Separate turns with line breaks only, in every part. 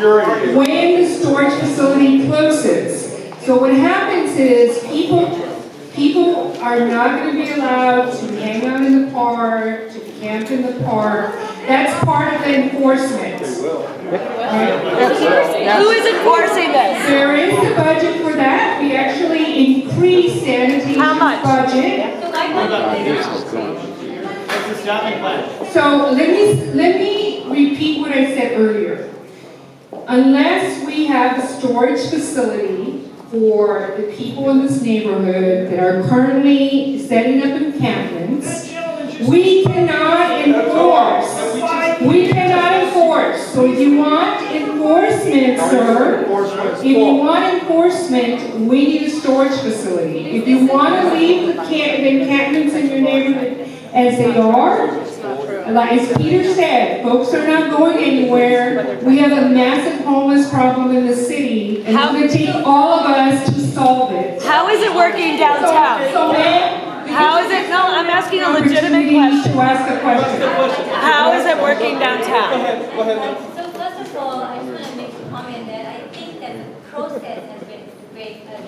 Security.
when the storage facility closes. So what happens is people are not going to be allowed to hang out in the park, to camp in the park. That's part of the enforcement. Right?
Who is enforcing this?
There is a budget for that. We actually increased sanitation's
How much?
budget. So let me repeat what I said earlier. Unless we have a storage facility for the people in this neighborhood that are currently setting up encampments, we cannot enforce. We cannot enforce. So if you want enforcement, sir, if you want enforcement, we need a storage facility. If you want to leave the encampments in your neighborhood as they are, like as Peter said, folks are not going anywhere. We have a massive homeless problem in the city, and it's going to take all of us to solve it.
How is it working downtown?
So ma'am,
How is it? No, I'm asking a legitimate question.
to ask a question.
How is it working downtown?
So first of all, I just want to make a comment that I think that the process has been very fast.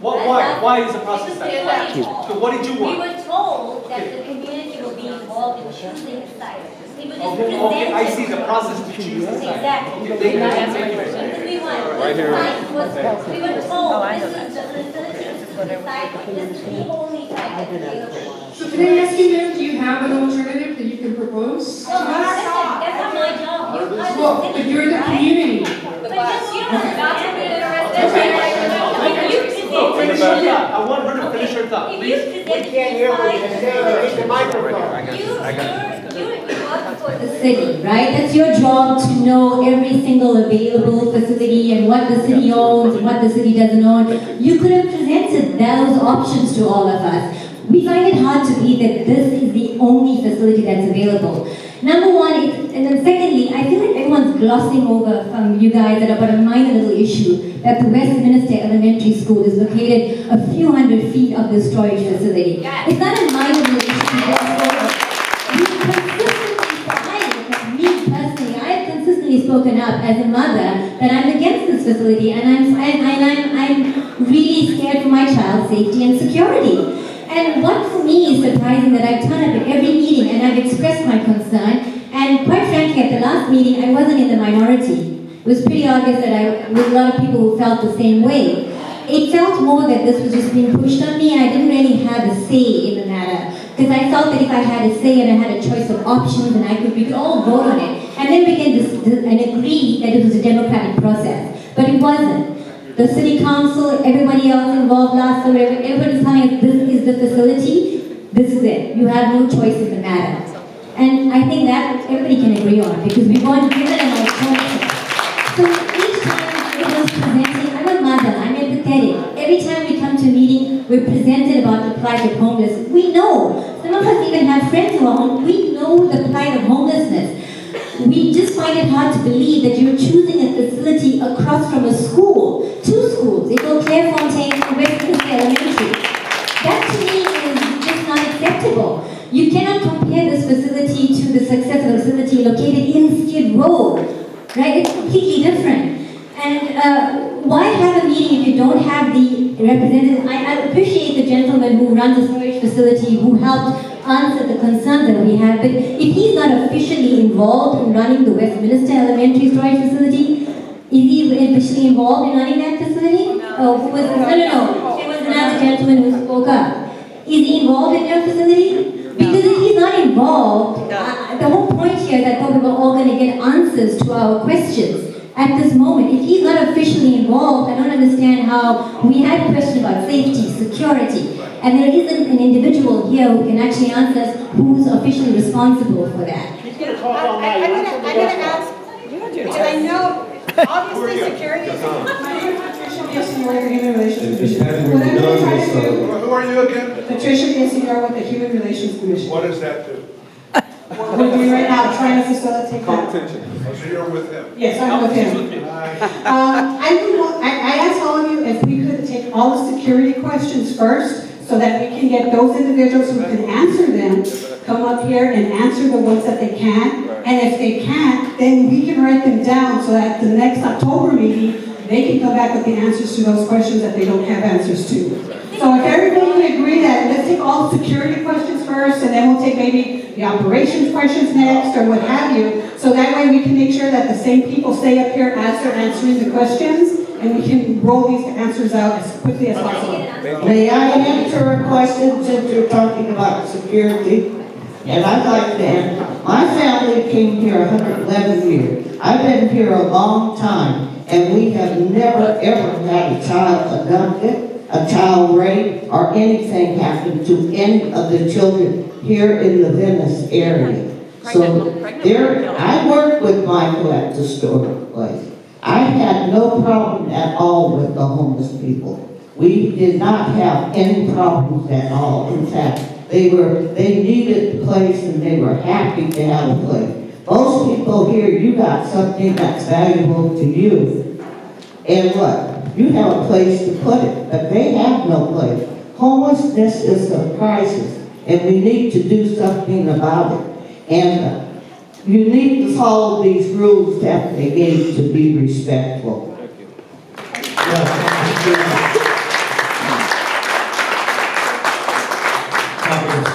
Why is the process that fast? So what did you
We
want?
were told that the community will be involved in choosing a site. We were just
Okay, I see the
presented.
process to choose the site.
Exactly.
Okay, thank you.
Because we want,
Right here.
we were told this is the facility, this is the site, this is the only site that's available.
So can I ask you then, do you have an alternative that you can propose?
Well, listen, that's not my job. You guys
Well,
are
but
citizens,
you're the
right?
community.
But just you don't understand it. If you
No, finish her
present,
thought. I want her to finish her thought.
if you present you're work for
The city, right? That's your job to know every single available facility and what the city owns and what the city doesn't own. You could have presented those options to all of us. We find it hard to believe that this is the only facility that's available. Number one, and then secondly, I feel like everyone's glossing over from you guys about a minor little issue that the Westminster Elementary School is located a few hundred feet of the storage facility. It's not a minor little issue. I have consistently spoken up as a mother that I'm against this facility and I'm really scared for my child's safety and security. And what for me is surprising that I've turned up at every meeting and I've expressed my concern, and quite frankly at the last meeting I wasn't in the minority. It was pretty obvious that I was a lot of people who felt the same way. It felt more that this was just being pushed on me and I didn't really have a say in the matter. Because I felt that if I had a say and I had a choice of options and we could all vote on it. And then we can and agree that it was a democratic process. But it wasn't. The city council, everybody else involved last summer, everybody's telling us this is the facility, this is it. You have no choice in the matter. And I think that everybody can agree on because we weren't given an alternative. So each time it was presented, I'm a mother, I'm empathetic. Every time we come to a meeting, we're presented about the plight of homeless. We know. Some of us even have friends who are homeless. We know the plight of homelessness. We just find it hard to believe that you're choosing a facility across from a school, two schools, Eau Clairefontaine and Westminster Elementary. That to me is just not acceptable. You cannot compare this facility to the success of a facility located in Skid Row, right? It's completely different. And why have a meeting if you don't have the representatives? I appreciate the gentleman who runs the storage facility who helped answer the concerns that we have, but if he's not officially involved in running the Westminster Elementary Storage Facility, is he officially involved in running that facility? Oh, who was, no. It was another gentleman who spoke up. Is he involved in your facility? Because if he's not involved, the whole point here is I thought we were all going to get answers to our questions. At this moment, if he's not officially involved, I don't understand how we had a question about safety, security, and there isn't an individual here who can actually answer us who's officially responsible for that.
I'm going to ask, because I know, obviously security is...
Human Relations Commission. What I'm going to try to do...
Who are you again?
Patricia Senior with the Human Relations Commission.
What does that do?
What we're doing right now, trying to facilitate that.
So you're with him?
Yes, I'm with him. I asked all of you if we could take all the security questions first, so
so that we can get those individuals who can answer them, come up here and answer the ones that they can. And if they can't, then we can write them down so that the next October meeting, they can come back with the answers to those questions that they don't have answers to. So if everybody can agree that, let's take all the security questions first, and then we'll take maybe the operations questions next, or what have you, so that way we can make sure that the same people stay up here as they're answering the questions, and we can roll these answers out as quickly as possible.
May I answer a question since you're talking about security? And I'd like to answer. My family came here 111 years. I've been here a long time, and we have never ever had a child abducted, a child raped, or anything happen to any of the children here in the Venice area. So there, I worked with Michael at the store place. I had no problem at all with the homeless people. We did not have any problems at all. In fact, they needed a place and they were happy to have a place. Most people here, you got something that's valuable to you. And what? You have a place to put it, but they have no place. Homelessness is a crisis, and we need to do something about it. And you need to follow these rules that they gave to be respectful.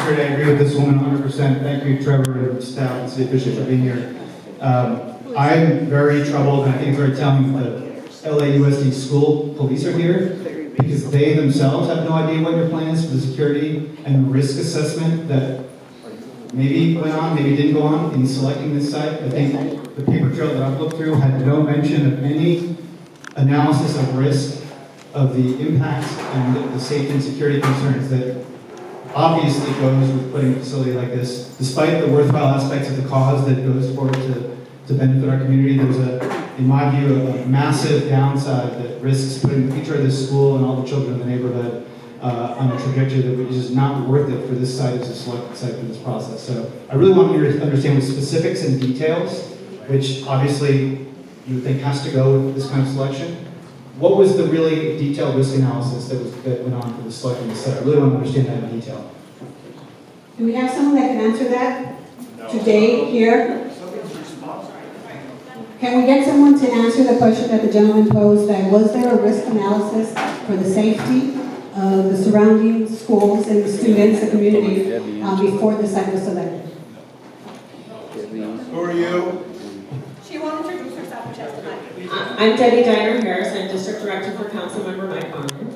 I agree with this woman 100%. Thank you, Trevor, and staff and city officials for being here. I'm very troubled, and I think it's very telling that the LAUSD school police are here because they themselves have no idea what your plan is for the security and the risk assessment that maybe went on, maybe didn't go on in selecting this site. I think the paper trail that I've looked through had no mention of any analysis of risk, of the impacts and the safety and security concerns that obviously goes with putting a facility like this. Despite the worthwhile aspects of the cause that it goes forward to benefit our community, there's in my view, a massive downside that risks putting the future of this school and all the children in the neighborhood on a trajectory that is just not worth it for this site as a selected site for this process. So I really want you to understand with specifics and details, which obviously you would think has to go with this kind of selection. What was the really detailed risk analysis that went on for the selection of the site? I really want to understand that in detail.
Do we have someone that can answer that today here? Can we get someone to answer the question that the gentleman posed, that was there a risk analysis for the safety of the surrounding schools and the students, the community, before the site was selected?
Who are you?
She won't introduce herself and testify.
I'm Debbie Diner-Harris. I'm District Director for Councilmember Mike Conlon.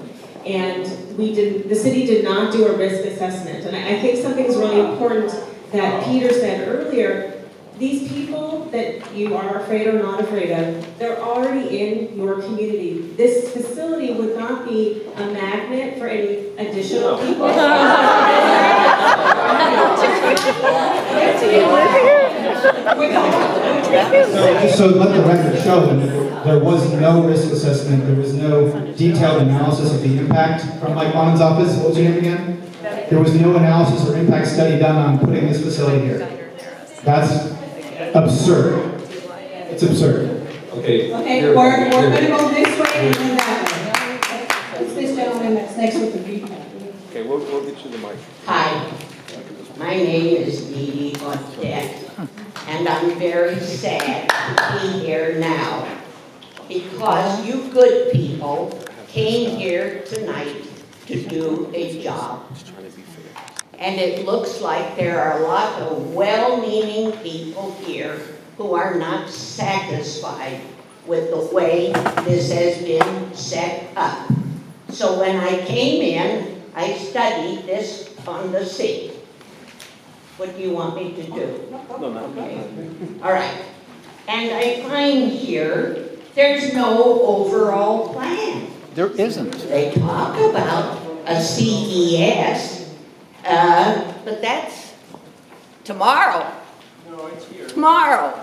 And the city did not do a risk assessment. And I think something's really important that Peter said earlier. These people that you are afraid or not afraid of, they're already in your community. This facility would not be a magnet for any additional people.
So let the record show that there was no risk assessment, there was no detailed analysis of the impact from Mike Bonan's office. What was your name again? There was no analysis or impact study done on putting this facility here. That's absurd. It's absurd.
Okay, we're going to go this way and then that way. It's this gentleman that's next with the people.
Okay, we'll get you the mic.
Hi, my name is Dee Dee Odette, and I'm very sad to be here now because you good people came here tonight to do a job. And it looks like there are a lot of well-meaning people here who are not satisfied with the way this has been set up. So when I came in, I studied this on the seat. What do you want me to do? Okay. All right. And I find here there's no overall plan.
There isn't.
They talk about a CES, but that's tomorrow.
No, it's here.
Tomorrow.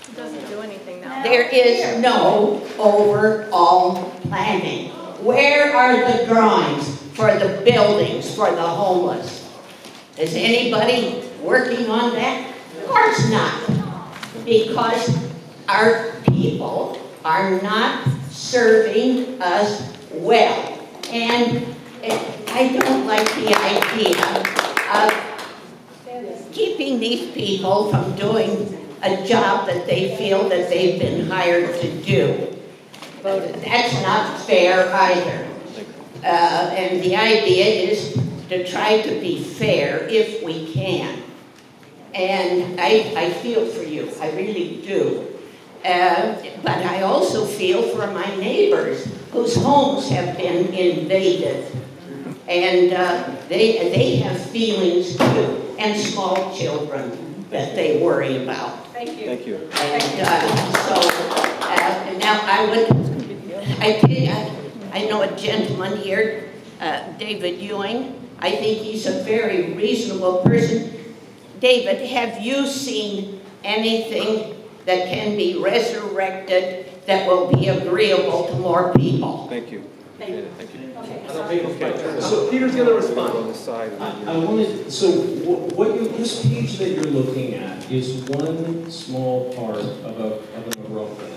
It doesn't do anything now.
There is no overall planning. Where are the drawings for the buildings for the homeless? Is anybody working on that? Of course not. Because our people are not serving us well. And
I don't like the idea of keeping these people from doing a job that they feel that they've been hired to do. That's not fair either. And the idea is to try to be fair if we can. And I feel for you, I really do. But I also feel for my neighbors whose homes have been invaded. And they have feelings too, and small children that they worry about.
Thank you.
Thank you.
And now I know a gentleman here, David Ewing. I think he's a very reasonable person. David, have you seen anything that can be resurrected that will be agreeable to more people?
Thank you.
Thank you.
Thank you.
Okay.
So Peter's going to respond.
On the side.
I wanted, so this page that you're looking at is one small part of an umbrella plan.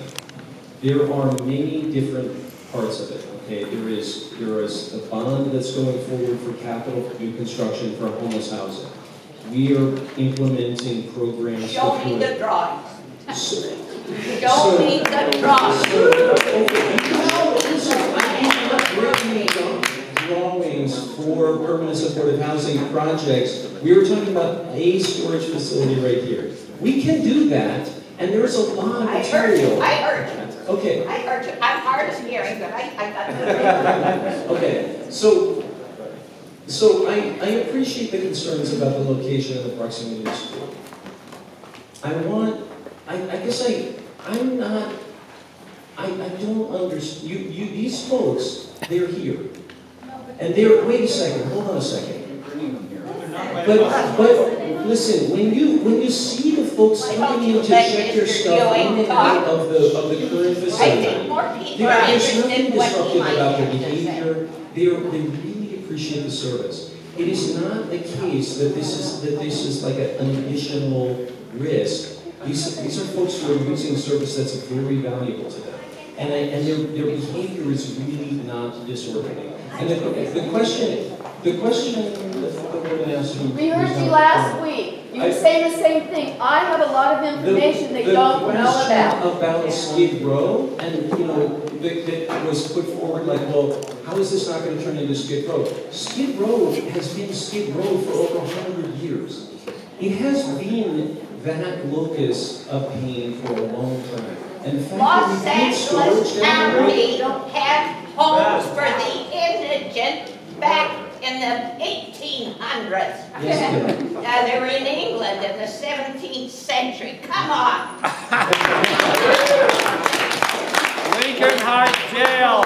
There are many different parts of it, okay? There is a bond that's going forward for capital for new construction for homeless housing. We are implementing programs.
Show me the drawings.
So,
Show me the drawings.
Drawings for permanent supportive housing projects. We were talking about a storage facility right here. We can do that, and there's a lot of material.
I heard you.
Okay.
I heard you. I'm hard of hearing, but I got the
Okay, so I appreciate the concerns about the location and the proximity of the school. I don't understand, these folks, they're here. And wait a second, hold on a second. But listen, when you see the folks coming in to check your stuff in and out of the current facility, there's nothing disruptive about their behavior. They really appreciate the service. It is not the case that this is like an additional risk. These are folks who are using a service that's very valuable to them. And their behavior is really not disorderly. And the question that we're going to ask you.
We heard you last week. You were saying the same thing. I have a lot of information that you don't know about.
The question about Skid Row, and that was put forward like, well, how is this not going to turn into Skid Row? Skid Row has been Skid Row for over 100 years. It has been that locus of pain for a long time. And the fact
Los
that we put
Angeles
storage down
County
there,
had homes for the indigent back in the 1800s.
Yes,
They were in England in the 17th century. Come on.
Lincoln Heights Jail.